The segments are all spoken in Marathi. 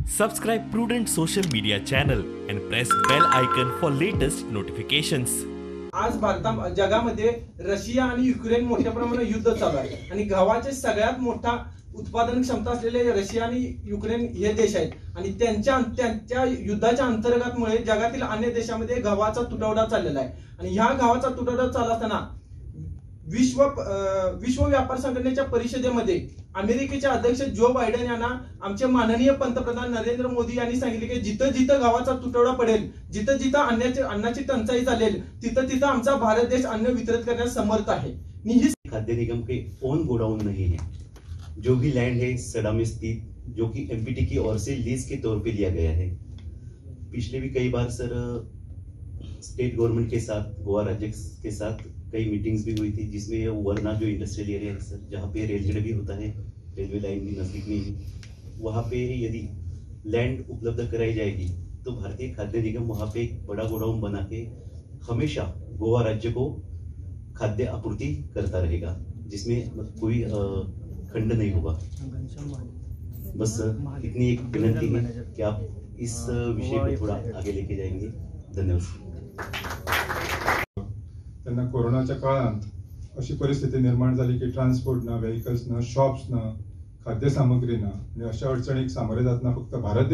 Subscribe Prudent social media channel and press bell icon for latest notifications. आज जगामध्ये रशिया आणि युक्रेन मोठ्या प्रमाणात युद्ध चालू आहे आणि गव्हाचे सगळ्यात मोठा उत्पादन क्षमता असलेले रशिया आणि युक्रेन हे देश आहेत आणि त्यांच्या युद्धाच्या अंतर्गतमुळे जगातील अन्य देशांमध्ये गव्हाचा तुटवडा चाललेला आहे आणि ह्या गव्हाचा तुटवडा चालू असताना विश्व व्यापार संघटनेच्या परिषदेमध्ये अमेरिकेचे अध्यक्ष जो बायडन यांना आमचे माननीय पंतप्रधान नरेंद्र मोदी यांनी सांगितले की जिथं जिथं गव्हाचा तुटवडा पडेल, जिथं जिथं अन्नाची टंचाई चालेल, तिथं तिथं आमचा भारत देश अन्न वितरित करण्यास समर्थ आहे। खाद्य निगम के ओन गोडाउन नहीं है। जो भी लैंड है सड़ा में स्थित, जो कि एमपीटी की ओर से लीज के तौर पे लिया गया है। पिछले भी कई बार सर स्टेट गवर्नमेंट के साथ, गोवा राज्य के साथ कई मीटिंग्स भी हुई थी, जिसमें वरना जो इंडस्ट्रियल एरिया है सर, जहाँ पे रेलगेट भी होता है, रेलवे लाइन भी नजदीक में ही, वहाँ पे यदि लैंड उपलब्ध कराई जाएगी तो भारतीय खाद्य निगम वहाँ पे एक बड़ा गोडाउन बना के हमेशा गोवा राज्य को खाद्य आपूर्ति करता रहेगा, जिसमें कोई खंड नहीं होगा। बस इतनी एक विनंती है कि आप इस विषय को थोड़ा आगे लेके जाएंगे। धन्यवाद। त्यांना कोरोनाच्या काळात अशी परिस्थिती निर्माण झाली की ट्रान्सपोर्ट ना, व्हेकल्स ना, शॉप्स ना, खाद्य सामग्री ना आणि अशा अडचणीक सामोरे जातना फक्त भारत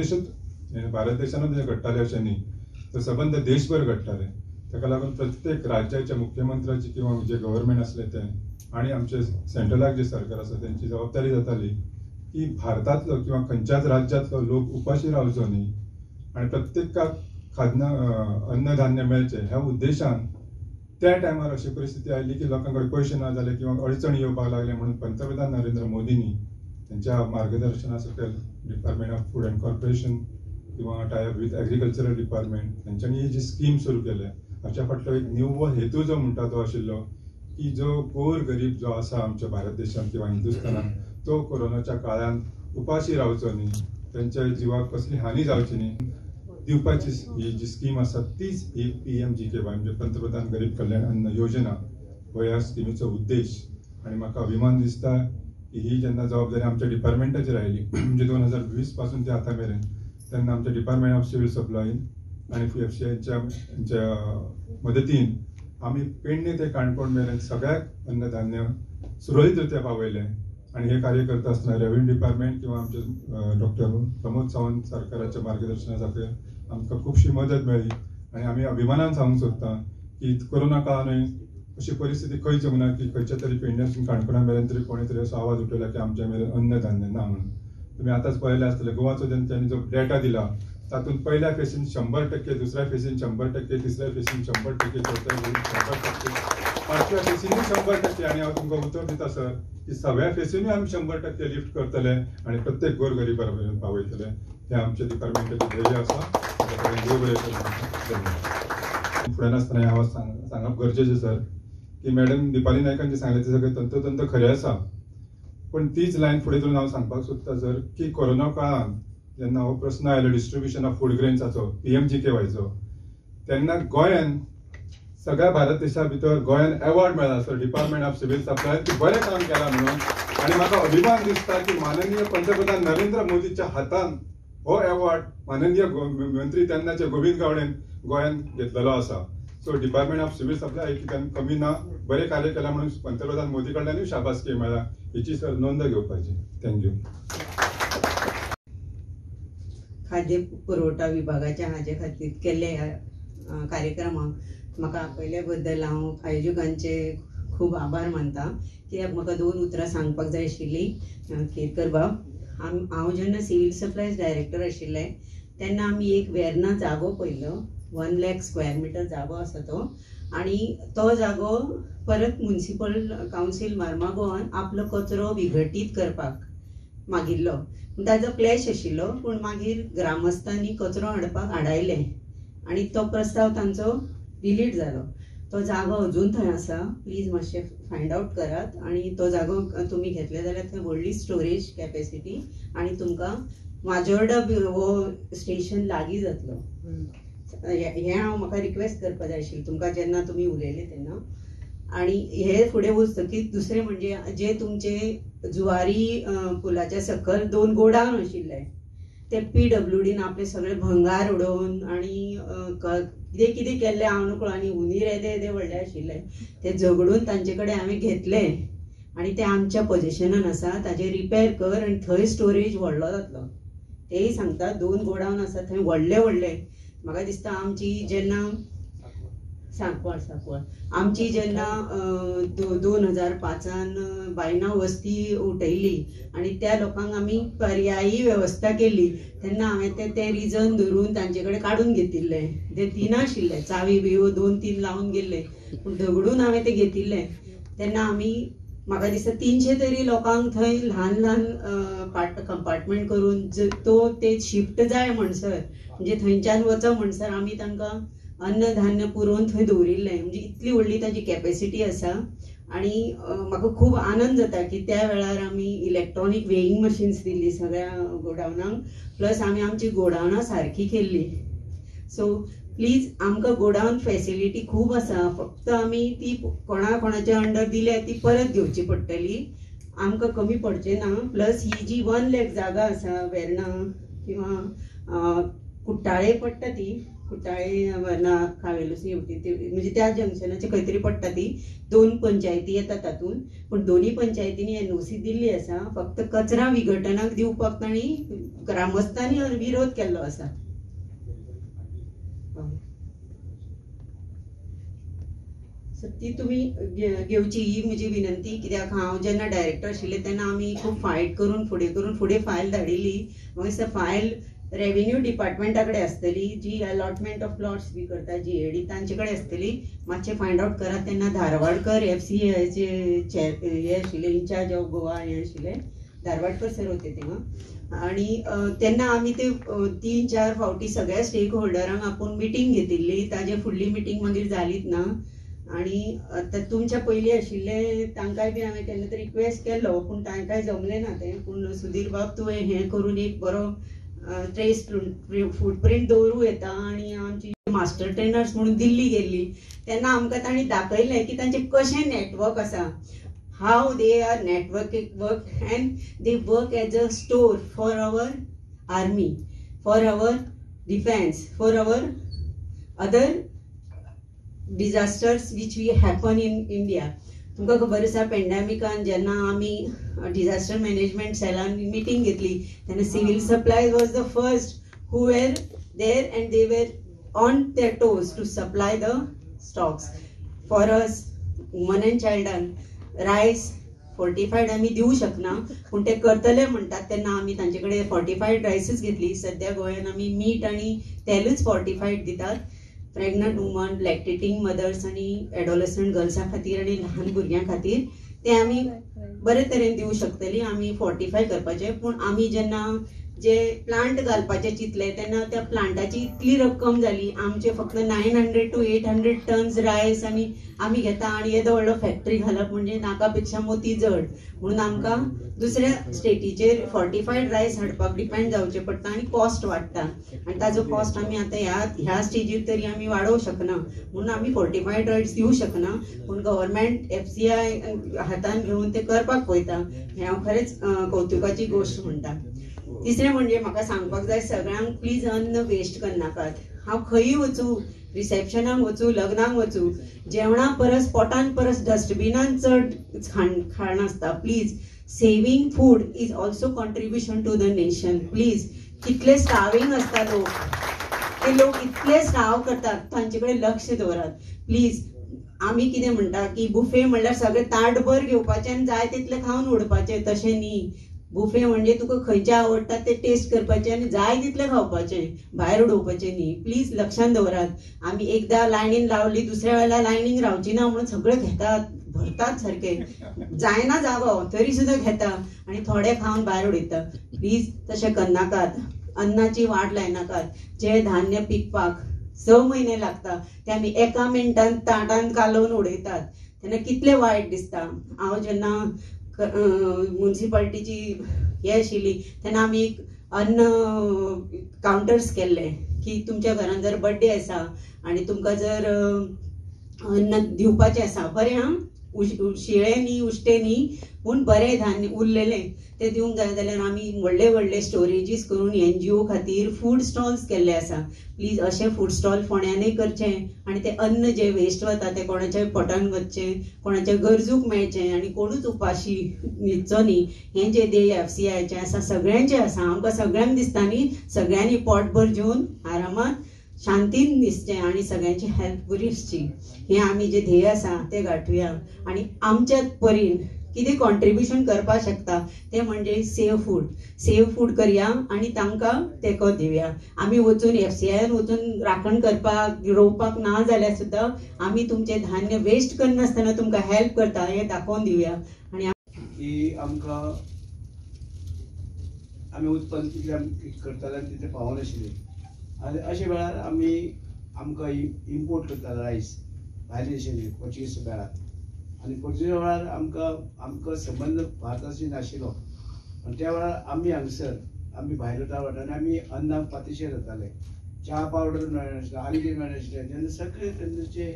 देशानं जे घडटाले अशें न्ही तर सबंद देशभर घडटाले। ताका लागून प्रत्येक राज्याच्या मुख्यमंत्र्याची किंवा जे गव्हर्नमेंट असले ते आणि आमचे सेंट्रलाक जे सरकार आसा त्यांची जबाबदारी जाताली की भारतातलो किंवा खंयच्याच राज्यातलो लोक उपाशी रावचो न्ही आणि प्रत्येकाक अन्नधान्य मेळचें ह्या उद्देशान त्या टायमार अशी परिस्थिती आयली की लोकांकडे पैसे ना जाले किंवा अडचणी येवपाक लागले म्हणून पंतप्रधान नरेंद्र मोदींनी त्यांच्या मार्गदर्शना सकयल department of food and corporation किंवा टायअप विथ एग्रीकल्चरल डिपार्टमेंट त्यांच्यानी ही जी स्कीम सुरू केल्या हाच्या फाटलो एक निव्वळ हेतू जो म्हणटा तो आशिल्लो की जो गोर गरीब जो आसा आमच्या भारत देशांत किंवा हिंदुस्थानात तो कोरोनाच्या काळात उपाशी रावचो न्ही, त्यांच्या जिवाक कसली हानी जावची न्ही दिवपाची ही जी स्कीम आसा तीच ही PMGKY म्हणजे पंतप्रधान गरीब कल्याण अन्न योजना हो ह्या स्किमीचो उद्देश। आणि म्हाका अभिमान दिसता की ही जेन्ना जबाबदारी आमच्या डिपार्टमेंटाचेर आयली म्हणजे 2020 पासून ते आतां मेरेन तेन्ना आमच्या डिपार्टमेंट ऑफ सिव्हिल सप्लाय आणि PFCIच्या मदतीन आमी पेडणे ते काणकोण मेरेन सगळ्याक अन्नधान्य सुरळीतरित्या पावयले आणि हे कार्य करता आसतना रेव्हेन्यू डिपार्टमेंट किंवा आमचे डॉक्टर प्रमोद सावंत सरकाराच्या मार्गदर्शना सकयल आमकां खूबशी मदत मेळ्ळी आणि आमी अभिमानान सांगूंक सोदता की कोरोना काळानूय अशी परिस्थिती खंयच येवंक ना की खंयच्या तरी पेडण्यासून काणकोणा मेरेन तरी कोणी तरी असो आवाज उठयला की आमच्या मेरेन अन्नधान्य ना म्हणून। तुम्ही आताच पळयलें आसतलें गोवाचो त्यांनी जो डेटा दिला तातूंत पहिल्या फेसीन 100%, दुसऱ्या फेसीन 100%, तिसऱ्या फेसीन 100%, चौथ्या फेसीन 100%, पांचव्या फेसीन 100% आणि हांव तुमकां उतर दिता सर की सगळ्या फेसीनूय आमी 100% लिफ्ट करतले आणि प्रत्येक गोरगरीबा पर्यंत पावयतले। हे आमच्या डिपार्टमेंटाचे ध्येय आसा। फुड्यान आसतना हे आवाज सांगप गरजेचें सर की मॅडम दिपाली नायकान जे सांगलें ते सगळें तंतोतंत खरें आसा, पण तीच लायन फुडें धरून हांव सांगपाक सोदता सर की कोरोना काळांत जेन्ना हो प्रश्न आयलो डिस्ट्रिब्युशन ऑफ फूड ग्रेन्साचो PMGKYचो तेन्ना गोंयान सगळ्या भारत देशा भितर गोंयान अवॉर्ड मेळ्ळा sir department of civil supply की बरें काम केलां म्हणून आणि म्हाका अभिमान दिसता की माननीय पंतप्रधान नरेंद्र मोदीच्या हातान हो अवॉर्ड माननीय मंत्री तेन्नाचे गोविंद गावडेन गोंयान घेतलेलो आसा। So department of civil supply कमी ना बरें कार्य केलां म्हणून पंतप्रधान मोदी कडल्यानूय शाबासकी मेळ्ळा, हेची सर नोंद घेवपाची। थँक्यू। खाद्य पुरवठा विभागाच्या हाजे खातीर केल्ले कार्यक्रमाक म्हाका आपयल्या बद्दल हांव आयोजकांचे खूब आभार मानता। कित्याक म्हाका 2 उतरां सांगपाक जाय आशिल्ली। केरकर बाब, हांव जेन्ना सिव्हिल सप्लायज डायरेक्टर आशिल्ले तेन्ना आमी एक वेर्ना जागो पळयलो, 1 लाख स्क्वेअर मिटर जागो आसा तो, आणि तो जागो परत म्युनिसिपल कावन्सील मार्मागोवान आपलो कचरो विघटीत करपाक मागिल्लो। ताजो प्लॅश आशिल्लो, पूण मागीर ग्रामस्थांनी कचरो हाडायले आणि तो प्रस्ताव तांचो डिलीट जालो। तो जागो अजून थंय आसा, प्लीज मातशें फायंड आउट करात आणि तो जागो तुमी घेतले जाल्यार थंय व्हडली स्टोरेज कॅपॅसिटी आणि तुमकां माजोर्डा हो स्टेशन लागीं जातलो। हें हांव म्हाका रिक्वेस्ट करपाक जाय आशिल्ली तुमकां जेन्ना तुमी उलयले तेन्ना। आणि हे फुडें वचतकीच दुसरें म्हणजे जे तुमचे जुवारी पुलाच्या सकल 2 गोडाऊन आशिल्ले ते PWDन आपले सगळे भंगार उडोवन आनी कितें कितें केल्लें हांव न्हू आनी उंदीर येदे व्हडले आशिल्ले ते झगडून तांचे कडेन हांवें घेतले आनी ते आमच्या पोजिशनान आसा ताजे रिपेर कर आनी थंय स्टोरेज व्हडलो जातलो. तेय सांगता 2 गोडाऊन आसा थंय व्हडले व्हडले. म्हाका दिसता आमची जेन्ना सांकवाळ आमची जेन्ना 2005 बायना वस्ती उठयली आनी त्या लोकांक आमी पर्यायी वेवस्था केली तेन्ना हांवें ते रिजन धरून तांचे कडेन काडून घेतिल्ले. ते दिनाशिल्ले चावी बियो 2-3 लावन गेल्ले पूण झगडून हांवें ते घेतिल्ले. तेन्ना आमी म्हाका दिसता 300 तरी लोकांक थंय ल्हान ल्हान कंपार्टमेंट करून ते शिफ्ट जाय म्हणसर म्हणजे थंयच्यान वच म्हणसर आमी तांकां अन्न धान्य पुरोवन थंय दवरिल्लें. म्हणजे इतली व्हडली ताची कॅपेसिटी आसा आनी म्हाका खूब आनंद जाता की त्या वेळार आमी इलेक्ट्रॉनीक वेइंग मशीन्स दिल्ली सगळ्या गोडावनांक प्लस आमी आमची गोडावनां सारकी केल्ली. सो प्लीज आमकां गोडावन फॅसिलिटी खूब आसा फक्त आमी ती कोणाच्या अंडर दिल्या ती परत घेवची पडटली. आमकां कमी पडचें ना. प्लस ही जी 1 लेख जागा आसा वेर्णा किंवा कुट्टाळे पडटा ती कुट्टाळे वर्ना कावेलोसी येवटी म्हणजे त्या जंक्शनाचे खंय तरी पडटा ती 2 पंचायती येता तातूंत पूण दोनी पंचायतींनी NOC दिल्ली आसा. फक्त कचरा विघटनाक दिवपाक तांणी ग्रामस्थांनी विरोध केल्लो आसा. ती तुमी घेवची ही म्हजी विनंती. कित्याक हांव जेन्ना डायरेक्टर आशिल्ले तेन्ना आमी खूब फायट करून फुडें फायल धाडिल्ली. म्हाका दिसता फायल रेव्हेन्यू डिपार्टमेंटा कडेन आसतली जी अलॉटमेंट ऑफ प्लॉट्स बी करता GAD तांचे कडेन आसतली. मातशें फायंड आउट करात. तेन्ना धारवाडकर FCAचे हे आशिल्ले इन्चार्ज ऑफ गोवा हे आशिल्ले धारवाडकर सर होते तेव्हा आनी तेन्ना आमी ते 3-4 फावटी सगळ्या स्टेक होल्डरांक आपूण मिटींग घेतिल्ली. ताजे फुडली मिटींग मागीर जालीच ना आनी तुमच्या पयलीं आशिल्ले तांकांय बी हांवें केन्ना तरी रिक्वेस्ट केल्लो पूण तांकांय जमलें ना तें. पूण सुधीर बाब तुवें हें करून एक बरो ट्रेस फुटप्रिंट दवरूं येता आनी आमची मास्टर ट्रेनर्स म्हणून दिल्ली गेल्ली तेन्ना आमकां तांणी दाखयलें की तांचें कशें नेटवर्क आसा. How they are work and they work as a store for our army, for our defence, for our other disasters which we happen in India. तुमकां खबर आसा पेंडेमिकान जेन्ना आमी डिझास्टर मॅनेजमेंट सेलान मिटींग घेतली तेन्ना civil supply was the first who were there and they were on their toes to supply the stocks for us woman and children. Rice fortified आमी दिवं शकना पूण ते करतले म्हणटात तेन्ना आमी तांचे कडेन फोर्टिफायड रायसच घेतली. सद्या गोंयान आमी मीठ आनी तेलूच फोर्टिफायड दितात. प्रेग्नंट वुमन, लॅक्टेटिंग मदर्स आनी एडोलसंट गर्ल्सां खातीर आनी ल्हान भुरग्यां खातीर ते आमी बरे तरेन दिवं शकतली. आमी फोर्टिफाय करपाचे पूण आमी जेन्ना जे प्लांट घालपाचे चिंतले तेन्ना त्या प्लांटाची इतली रक्कम जाली. आमचे फक्त 900 to 800 टन्स रायस आनी आमी घेता आनी येदो व्हडलो फॅक्टरी घालप म्हणजे नाका पेक्षा मोती जड. म्हणून आमकां दुसऱ्या स्टेटीचेर फोर्टिफायड रायस हाडपाक डिपेंड जावचें पडटा आनी कॉस्ट वाडटा आनी ताजो कॉस्ट आमी आतां ह्या स्टेजीर तरी आमी वाडोवं शकना. म्हणून आमी फोर्टिफायड रायस दिवं शकना पूण गव्हर्मेंट FCI हातान घेवन ते करपाक पळयता. हें हांव खरेंच कौतुकाची गोश्ट म्हणटा. तिसरें म्हणजे म्हाका सांगपाक जाय सगळ्यांक प्लीज अन्न वेस्ट करनाकात. हांव खंयी वचूं, रिसेप्शनाक वचूं, लग्नाक वचूं, जेवणा परस पोटान परस डस्टबिनान चड खाण आसता. Please saving food is also contribution to the nation. Please कितले स्टाविंग आसता लोक, ते लोक इतले स्टाव करतात तांचे कडेन लक्ष दवरात. प्लीज आमी कितें म्हणटा की बुफे म्हणल्यार सगळें ताटभर घेवपाचें आनी जाय तितलें खावन उडपाचें. तशें न्ही. बुफे म्हणजे तुका खंयचें आवडटा ते टेस्ट करपाचें आनी जाय तितलें खावपाचें, भायर उडोवपाचें न्ही. प्लीज लक्षान दवरात. आमी एकदां लायनीन रावली दुसऱ्या वेळेला लायनीन रावची ना म्हणून सगळें घेतात, भरतात सारके. जायना जागो तरी सुद्दां घेता आनी थोडे खावन भायर उडयता. प्लीज तशें करनाकात. अन्नाची वाट लायनाकात. जे धान्य पिकपाक 6 म्हयने लागता ते आमी एका मिनटान ताटान कालोवन उडयतात तेन्ना कितलें वायट दिसता. हांव जेन्ना म्युनिसिपालिटीची हे आशिल्ली तेन्ना आमी अन्न कावंटर्स केल्ले की तुमच्या घरान जर बर्थडे आसा आनी तुमकां जर अन्न दिवपाचें आसा बरें शिळे न्ही उश्टे न्ही पूण बरें धान्य उरलेलें तें दिवंक जाय जाल्यार आमी व्हडले व्हडले स्टोरेजीस करून NGO खातीर फूड स्टॉल्स केल्ले आसा. प्लीज अशे फूड स्टॉल फोंड्यांनूय करचे आनी ते अन्न जे वेस्ट वता ते कोणाच्या पोटान वचचें, कोणाच्या गरजूक मेळचें आनी कोणूच उपाशी न्हिदचो न्ही. हें जे ध्येय FCIचें आसा सगळ्यांचें आसा. आमकां सगळ्यांक दिसता न्ही सगळ्यांनी पोटभर जेवन आरामात शांतीन न्हिदचें आनी सगळ्यांची हेल्थ बरी आसची. हें आमी जे ध्येय आसा ते गांठुया आनी आमच्या परीन कितें कॉन्ट्रिब्युशन करपाक शकता ते म्हणजे सेव फूड करया आनी तांकां तेंको दिवया. आमी वचून FCIन वचून राखण करपाक रोवपाक ना जाल्यार सुद्दां आमी तुमचें धान्य वेस्ट करनासतना तुमकां हेल्प करता हें दाखोवन दिवया. आनी की आमकां आमी उत्पन्न कितलें करताले आनी तितलें पावनाशिल्लें आनी अशे वेळार आमकां इम्पोर्ट करताले रायस भायल्या देशांनी पोर्चुगीज वेळार आनी पोर्चुगीज वेळार आमकां संबंध भारताशी नाशिल्लो. आनी त्या वेळार आमी हांगसर आमी भायल्या वाठारांनी आमी अन्नाक पातयशे जाताले. च्या पावडर मेळनाशिल्लो आनी कितें मेळनाशिल्लें तेन्ना सगळे तेन्नाचे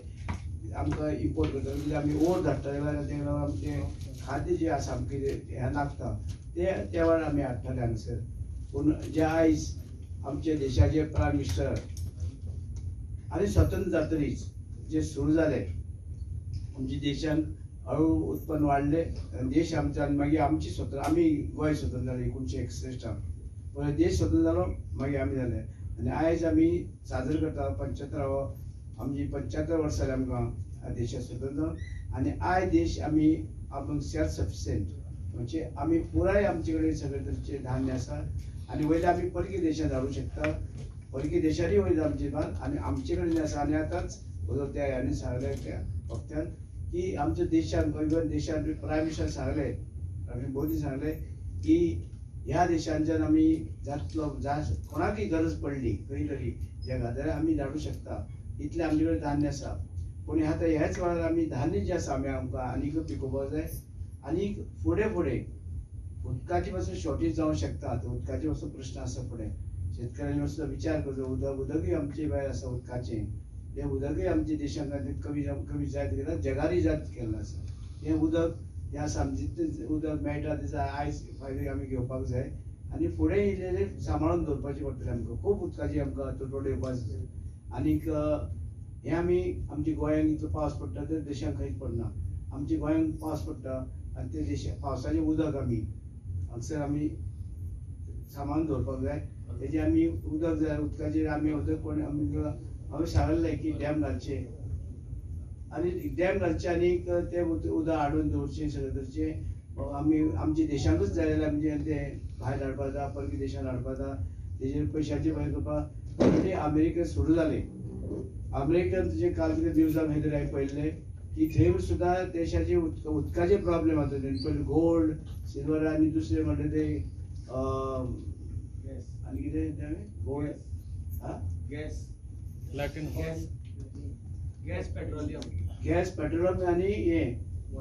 आमकां इम्पोर्ट करताले. म्हणजे आमी ओट धाडटाले जाल्यार आमचें खाद्य जें आसा आमकां हें लागता तें त्या वेळार आमी हाडटाले हांगसर. पूण जे आयज आमचे देशाचे प्रायम मिनिस्टर आनी स्वतंत्र जातरीच जे सुरू जाले आमच्या देशान हळू उत्पन्न वाडलें देश आमचो आनी मागीर आमची स्वतंत्र आमी गोंय स्वतंत्र जालें 1961 पयलीं देश स्वतंत्र जालो मागीर आमी जाले आनी आयज आमी साजरो करता 75 आमची 75 वर्सां जालीं आमकां देशाक स्वतंत्र आनी आयज देश आमी आपूण सेल्फ सफिशियंट म्हणजे आमी पुराय आमचे कडेन सगळे तरेचे धान्य आसा आनी वयले आमी परकी देशांत धाडूंक शकता. परकी देशांनी वयले आमचे भान आनी आमचे कडेन आसा आनी आतांच त्या ह्यांनी सांगले त्या वक्त्यान की आमच्या देशान गोंय देशान प्रायम मिनिस्टर सांगले मोदी सांगले की ह्या देशांच्यान आमी जातलो कोणाकय गरज पडली खंय तरी जगात जाल्यार आमी धाडूंक शकता इतलें आमचे कडेन धान्य आसा. पूण आतां ह्याच वेळार आमी धान्य जें आसा आमी आमकां आनीक पिकोवपाक जाय आनीक फुडें उदकाची पासून शॉर्टेज जावंक शकता. उदकाचे पासून प्रश्न आसा फुडें शेतकऱ्यांनी सुद्दां विचार करचो. उदकूय आमचे भायर आसा उदकाचें तें उदकूय आमच्या देशांत कमी जायत गेला जगारी जायत गेल्लें आसा. हें उदक हें आसा जितलें उदक मेळटा तेचो आयज फायदो आमी घेवपाक जाय आनी फुडें इल्लें सांबाळून दवरपाचें पडटलें आमकां. खूब उदकाची आमकां तुटवडो येवपाक जाय आनीक हें आमी आमच्या गोंयांत इतलो पावस पडटा तर देशांत खंयच पडना. आमच्या गोंयांत पावस पडटा आनी ते देशांत पावसाचें उदक आमी हांगसर आमी सांबाळून दवरपाक जाय. तेजें आमी उदक जाय उदकाचेर आमी उदक कोण आमी सांगलें की डॅम घालचे आनी डॅम घालचे आनीक ते उदक हाडून दवरचें सगळे तरेचें आमी आमच्या देशांकूच जाय जाल्यार आमचें तें भायर धाडपाक जाता परकी देशांत धाडपाक जाता. तेजेर पयशांचे भायर करपाक ते अमेरिकेन सुरू जालें. अमेरिकेन तुजें काल कितें न्यूजान खंय तरी हांवें पळयल्लें की थंय सुद्दां देशाचे उदकाचे प्रॉब्लेम जाता. पयलीं गोल्ड सिल्वर आनी दुसरें म्हणटा ते आनी कितें गोल्ड गॅस पेट्रोलियम आनी हें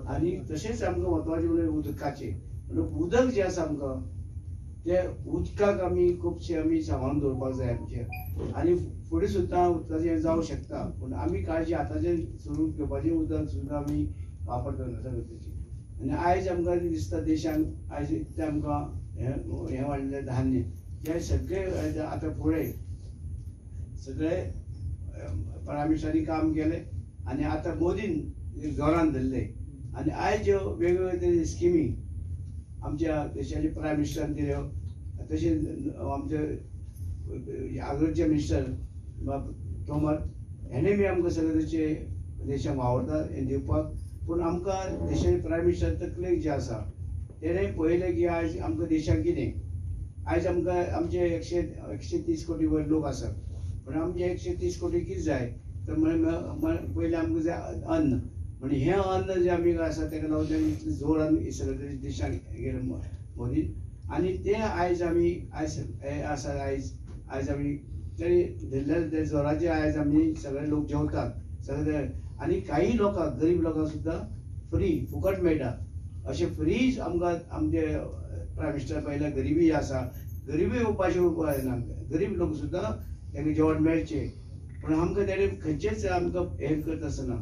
आनी तशेंच आमकां महत्वाचें म्हणजे उदकाचें उदक जें आसा आमकां तें उदकाक आमी खुबशें आमी सांबाळून दवरपाक जाय आमचें आनी फुडें सुद्दां उदकाचें हें जावं शकता. पूण आमी काळजी आतांचें सोडून घेवपाचें उदक सुद्दां आमी वापरता सगळें. आनी आयज आमकां दिसता देशांत आयज इतलें आमकां हें वाडलें धान्य हे सगळे आतां फुडें सगळे प्रायम मिनिस्टरांनी काम केलें आनी आतां मोदीन जोरान धरलें आनी आयज ज्यो वेगवेगळ्यो तरी स्किमी आमच्या देशाचे प्रायम मिनिस्टरान दिल्यो तशेंच आमचे आग्रोचे मिनिस्टर तोमर हेणें बी आमकां सगळे तरेचे देशाक वावरता हें दिवपाक. पूण आमकां देशाचे प्रायम मिनिस्टर तकलेक जे आसा तेणें पळयलें की आयज आमकां देशाक कितें आयज आमकां आमचे 130 कोटी वयर लोक आसात. पूण आमचे 130 कोटी कितें जाय तर पयलें आमकां जाय अन्न म्हणजे हें अन्न जें आमी आसा तेका लागून तेणें इतलें जोरान सगळे देशाक गेले मोदीन आनी तें आयज आमी आयज हें आसा आयज आमी तरी धरलेले ते जोराचे आयज आमी सगळे लोक जेवतात सगळे आनी काही लोकांक गरीब लोकांक सुद्दां फ्री फुकट मेळटा. अशें फ्रीज आमकां आमचे प्रायम मिनिस्टर पयल्या गरिबी आसा गरिबी उपाशी उपाय ना गरीब लोक सुद्दां तांकां जेवण मेळचें. पूण आमकां तेणें खंयचेच आमकां हें करता आसतना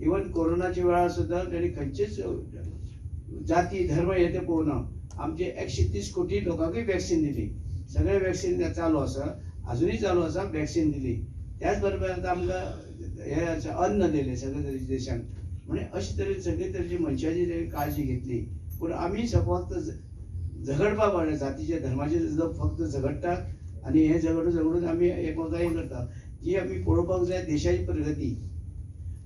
इवन कोरोनाच्या वेळार सुद्दां तेणी खंयचेच जाती धर्म हे ते पळोवना आमचे 130 कोटी लोकांकूय वॅक्सिन दिली. सगळे वॅक्सिन चालू आसा, अजूनही चालू आसा. वॅक्सिन दिली. त्याच बरोबर आतां आमकां हे अन्न दिले सगळे तरेच्या देशांक. म्हणजे अशे तरेन सगळे तरेची मनशाची काळजी घेतली. पूण आमी फक्त झगडपाक पावले जातीचे धर्माचे फक्त झगडटात आनी हे झगडून आमी एकमेकांक हे करता. जी आमी पळोवपाक जाय देशाची प्रगती.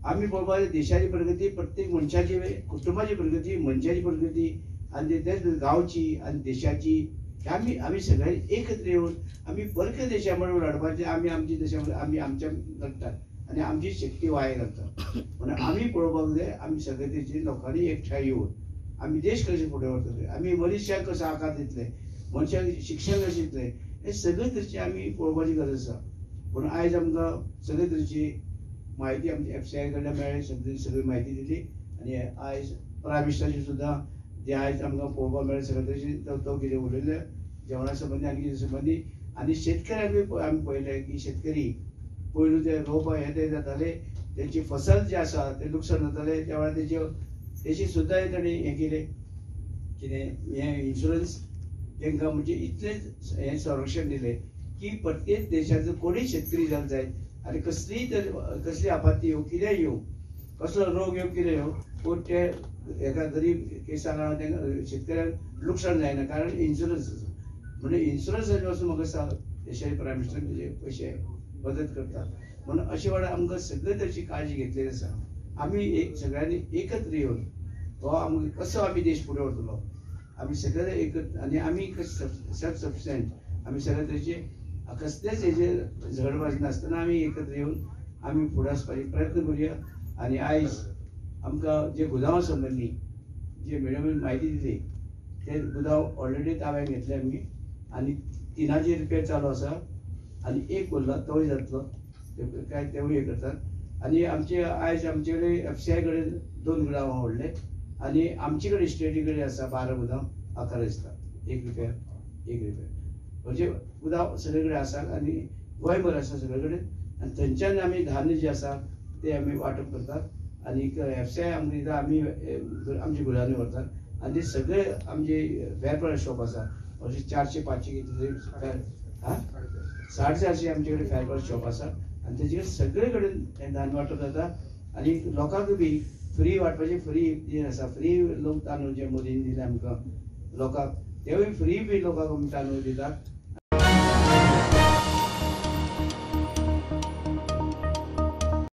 आमी पळोवपाक जाय देशाची प्रगती, प्रत्येक मनशाची कुटुंबाची प्रगती, मनशाची प्रगती आनी तेच गांवची आनी देशाची. आमी सगळे एकत्र येवन आमी परके देशा बरोबर लडपाचे. आमी आमच्या देशा आमी आमच्या करतात आनी आमची शक्ती वाया घालतात. म्हणून आमी पळोवपाक जाय आमी सगळे तरेचे लोकांनी एकठांय येवन आमी देश कशे फुडें व्हरतले, आमी मनशाक कसो आकार दितले, मनशाक शिक्षण कशें दितले, हे सगळे तरेचे आमी पळोवपाची गरज आसा. पूण आयज आमकां सगळे तरेची म्हायती आमच्या FCI कडल्यान मेळ्ळी. सगळी म्हायती दिली आनी आयज प्रायम मिनिस्टराची सुद्दां जे आयज आमकां पळोवपाक मेळ्ळें सगळे तरेची तो कितें उलयले जेवणा संबंदी आनी कितें संबंदी. आनी शेतकऱ्यांक आमी पळयलें की शेतकरी पयलू ते रोवपाक हे ते जाताले, तेंची फसल जी आसा ते लुकसाण जाताले. त्या वेळार तेची सुद्दां तेणी हें केलें कितें हें इन्शुरन्स तांकां म्हणजे इतलें हें संरक्षण दिलें की प्रत्येक देशाचो कोणूय शेतकरी जावं जाय आनी कसली आपत्ती येवं कितेंय येवं कसलो रोग येवं कितें येवं पूण ते एका गरीब केसांक तांकां शेतकऱ्यांक लुकसाण जायना कारण इन्शुरन्स आसा. म्हणजे इन्शुरन्स पासून म्हाका सांग देशाचे प्रायम मिनिस्टर तेजे पयशे मदत करतात. म्हणून अशे वेळार आमकां सगळे तरेची काळजी घेतलेली आसा. आमी सगळ्यांनी एकत्र येवन हो आमकां कसो आमी देश फुडें व्हरतलो आमी सगळे एकत्र आनी आमी सेल्फ सफिशियंट आमी सगळे तरेचे कसलेच हेजे झगडपाचे नासतना आमी एकत्र येवन आमी फुडें वचपाचे प्रयत्न करुया. आनी आयज आमकां जे गुदांवा संबंदी जे मॅडमीन म्हायती दिली ते गुदांव ऑलरेडी ताब्यात घेतले आमी आनी 3 रिपेर चालू आसा आनी एक उरला तोय जातलो काय तेवूय हे करतात. आनी आमचे आयज आमचे कडेन FCI कडेन 2 गुदांव व्हडले आनी आमचे कडेन स्टेटी कडेन आसा 12 गुदांव 11 दिसता. एक रिपेर म्हणजे गुदांव सगळे कडेन आसा आनी गोंयभर आसा सगळे कडेन आनी थंयच्यान आमी धान्य जे आसा ते आमी वांटप करतात आनी FCI आमकां दिता आमी आमचे गुदांनी व्हरतात आनी सगळे आमचे फेर प्रायस शॉप आसा अशे 400-500 कितले 450 आमचे कडेन फेर प्रायस शॉप आसा आनी तेजे कडेन सगळे कडेन हें धान्य वांटप जाता आनी लोकांक बी फ्री वांटपाचें फ्री जे आसा फ्री लोक तांदूळ जे मोदीन दिले आमकां लोकांक तेवूय फ्री बी लोकांक आमी तांदूळ दितात